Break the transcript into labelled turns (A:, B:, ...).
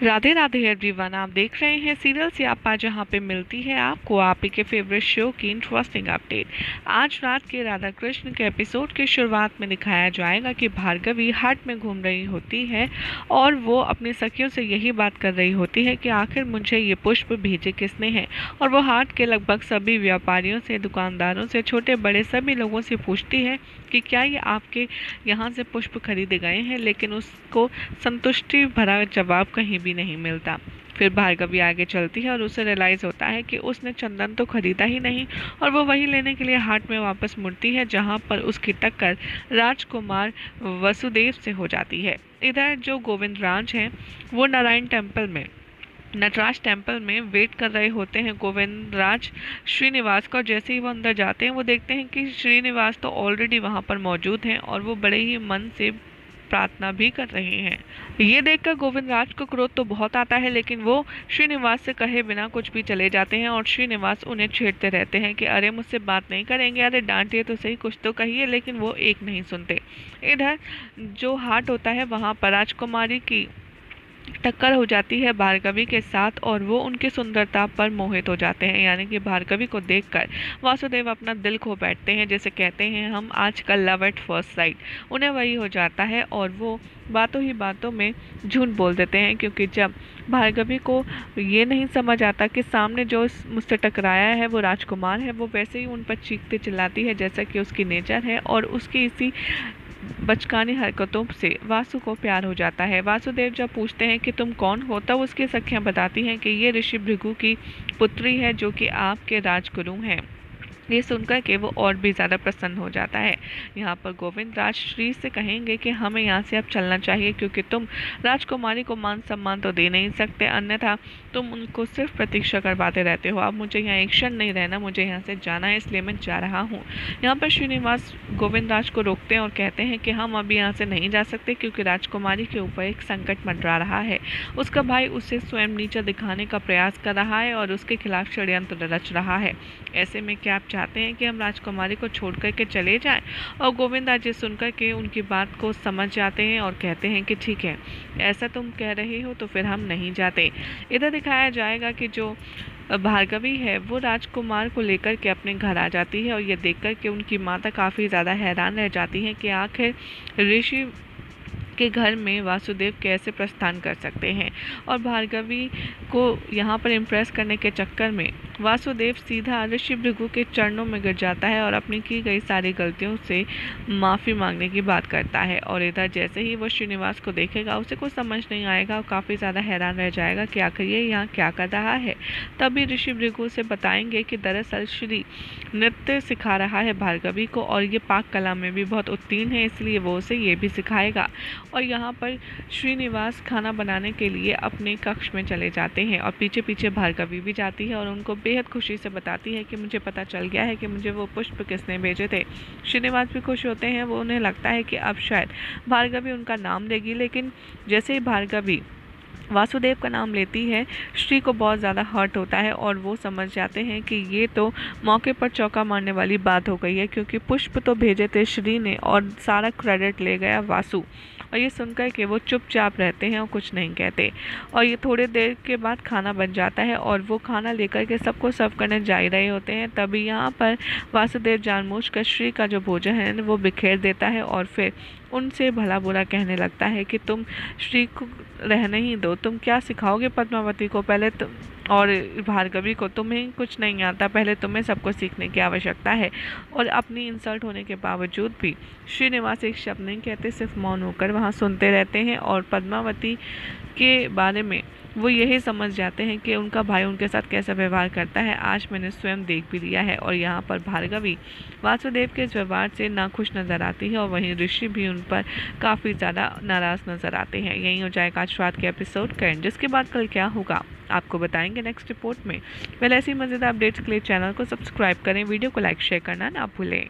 A: Radhe Radhe everyone, आप देख रहे हैं सीरियल सियापा, जहां पे मिलती है आपको आप ही के फेवरेट शो की इंटरेस्टिंग अपडेट। आज रात के राधा कृष्ण के एपिसोड की शुरुआत में दिखाया जाएगा कि भार्गवी हाट में घूम रही होती है और वो अपनी सखियों से यही बात कर रही होती है कि आखिर मुझे ये पुष्प भेजे किसने हैं। और वो हाट के लगभग सभी व्यापारियों से, दुकानदारों से, छोटे बड़े सभी लोगों से पूछती है कि क्या ये आपके यहाँ से पुष्प खरीदे गए हैं, लेकिन उसको संतुष्टि भरा जवाब कहीं भी नहीं मिलता। फिर भार्गवी आगे चलती है और उसे रियलाइज़ होता है कि उसने चंदन तो खरीदा ही नहीं और वो वही लेने के लिए हाट में वापस मुड़ती है, जहाँ पर उसकी टक्कर राजकुमार वसुदेव से हो जाती है। इधर जो गोविंद राज हैं वो नटराज टेम्पल में वेट कर रहे होते हैं गोविंद राज श्रीनिवास का। और जैसे ही वो अंदर जाते हैं वो देखते हैं कि श्रीनिवास तो ऑलरेडी वहाँ पर मौजूद हैं और वो बड़े ही मन से प्रार्थना भी कर रहे हैं। ये देखकर गोविंद राज को क्रोध तो बहुत आता है, लेकिन वो श्रीनिवास से कहे बिना कुछ भी चले जाते हैं और श्रीनिवास उन्हें छेड़ते रहते हैं कि अरे मुझसे बात नहीं करेंगे, अरे डांटिए तो सही, कुछ तो कहिए, लेकिन वो एक नहीं सुनते। इधर जो हाट होता है वहाँ पर राजकुमारी की टक्कर हो जाती है भार्गवी के साथ और वो उनकी सुंदरता पर मोहित हो जाते हैं। यानी कि भार्गवी को देखकर वासुदेव अपना दिल खो बैठते हैं, जैसे कहते हैं हम आजकल लव एट फर्स्ट साइट। उन्हें वही हो जाता है और वो बातों ही बातों में झूठ बोल देते हैं, क्योंकि जब भार्गवी को ये नहीं समझ आता कि सामने जो मुझसे टकराया है वो राजकुमार है, वो वैसे ही उन पर चीखते चिल्लाती है जैसा कि उसकी नेचर है। और उसकी इसी बचकानी हरकतों से वासु को प्यार हो जाता है। वासुदेव जब पूछते हैं कि तुम कौन हो, तब उसकी सखियां बताती हैं कि ये ऋषि भृगु की पुत्री है, जो कि आपके राजगुरु हैं। ये सुनकर के वो और भी ज़्यादा प्रसन्न हो जाता है। यहाँ पर गोविंद राज श्री से कहेंगे कि हमें यहाँ से अब चलना चाहिए, क्योंकि तुम राजकुमारी को मान सम्मान तो दे नहीं सकते, अन्यथा तुम उनको सिर्फ प्रतीक्षा करवाते रहते हो। अब मुझे यहाँ एक क्षण नहीं रहना, मुझे यहाँ से जाना है, इसलिए मैं जा रहा हूँ। यहाँ पर श्रीनिवास गोविंद राज को रोकते हैं और कहते हैं कि हम अभी यहाँ से नहीं जा सकते, क्योंकि राजकुमारी के ऊपर एक संकट मंडरा रहा है। उसका भाई उसे स्वयं नीचा दिखाने का प्रयास कर रहा है और उसके खिलाफ षड्यंत्र रच रहा है। ऐसे में क्या आप चाहते हैं कि हम राजकुमारी को छोड़ करके चले जाएं? और गोविंदा जी सुनकर के उनकी बात को समझ जाते हैं और कहते हैं कि ठीक है, ऐसा तुम कह रहे हो तो फिर हम नहीं जाते। इधर दिखाया जाएगा कि जो भार्गवी है वो राजकुमार को लेकर के अपने घर आ जाती है और ये देखकर के उनकी माता काफ़ी ज़्यादा हैरान रह जाती हैं कि आखिर ऋषि के घर में वासुदेव कैसे प्रस्थान कर सकते हैं। और भार्गवी को यहाँ पर इम्प्रेस करने के चक्कर में वासुदेव सीधा ऋषि भृगु के चरणों में गिर जाता है और अपनी की गई सारी गलतियों से माफ़ी मांगने की बात करता है। और इधर जैसे ही वो श्रीनिवास को देखेगा उसे कुछ समझ नहीं आएगा और काफ़ी ज़्यादा हैरान रह जाएगा कि आखिर ये यहाँ क्या कर रहा है। तभी ऋषि भृगु से बताएंगे कि दरअसल श्री नृत्य सिखा रहा है भार्गवी को और ये पाक कला में भी बहुत उत्तीर्ण है, इसलिए वो उसे ये भी सिखाएगा। और यहाँ पर श्रीनिवास खाना बनाने के लिए अपने कक्ष में चले जाते हैं और पीछे पीछे भार्गवी भी जाती है और उनको बेहद खुशी से बताती है कि मुझे पता चल गया है कि मुझे वो पुष्प किसने भेजे थे। श्रीनिवास भी खुश होते हैं, वो उन्हें लगता है कि अब शायद भार्गवी उनका नाम लेगी, लेकिन जैसे ही भार्गवी वासुदेव का नाम लेती है श्री को बहुत ज़्यादा हर्ट होता है और वो समझ जाते हैं कि ये तो मौके पर चौका मारने वाली बात हो गई है, क्योंकि पुष्प तो भेजे थे श्री ने और सारा क्रेडिट ले गया वासु। और ये सुनकर के वो चुपचाप रहते हैं और कुछ नहीं कहते। और ये थोड़ी देर के बाद खाना बन जाता है और वो खाना लेकर के सबको सर्व करने जा रहे होते हैं। तभी यहाँ पर वासुदेव जानबूझकर श्री का जो भोजन है वो बिखेर देता है और फिर उनसे भला बुरा कहने लगता है कि तुम श्री को रहने ही दो, तुम क्या सिखाओगे पद्मावती को, पहले तुम और भार्गवी को, तुम्हें कुछ नहीं आता, पहले तुम्हें सबको सीखने की आवश्यकता है। और अपनी इंसल्ट होने के बावजूद भी श्रीनिवास एक शब्द नहीं कहते, सिर्फ मौन होकर वहाँ सुनते रहते हैं और पद्मावती के बारे में वो यही समझ जाते हैं कि उनका भाई उनके साथ कैसा व्यवहार करता है, आज मैंने स्वयं देख भी लिया है। और यहाँ पर भार्गवी वासुदेव के इस व्यवहार से नाखुश नज़र आती है और वहीं ऋषि भी उन पर काफ़ी ज़्यादा नाराज़ नज़र आते हैं। यही हो जाएगा आज रात के एपिसोड का एंड, जिसके बाद कल क्या होगा आपको बताएंगे नेक्स्ट रिपोर्ट में। पहले ऐसी मज़ेदार अपडेट्स के लिए चैनल को सब्सक्राइब करें, वीडियो को लाइक शेयर करना ना भूलें।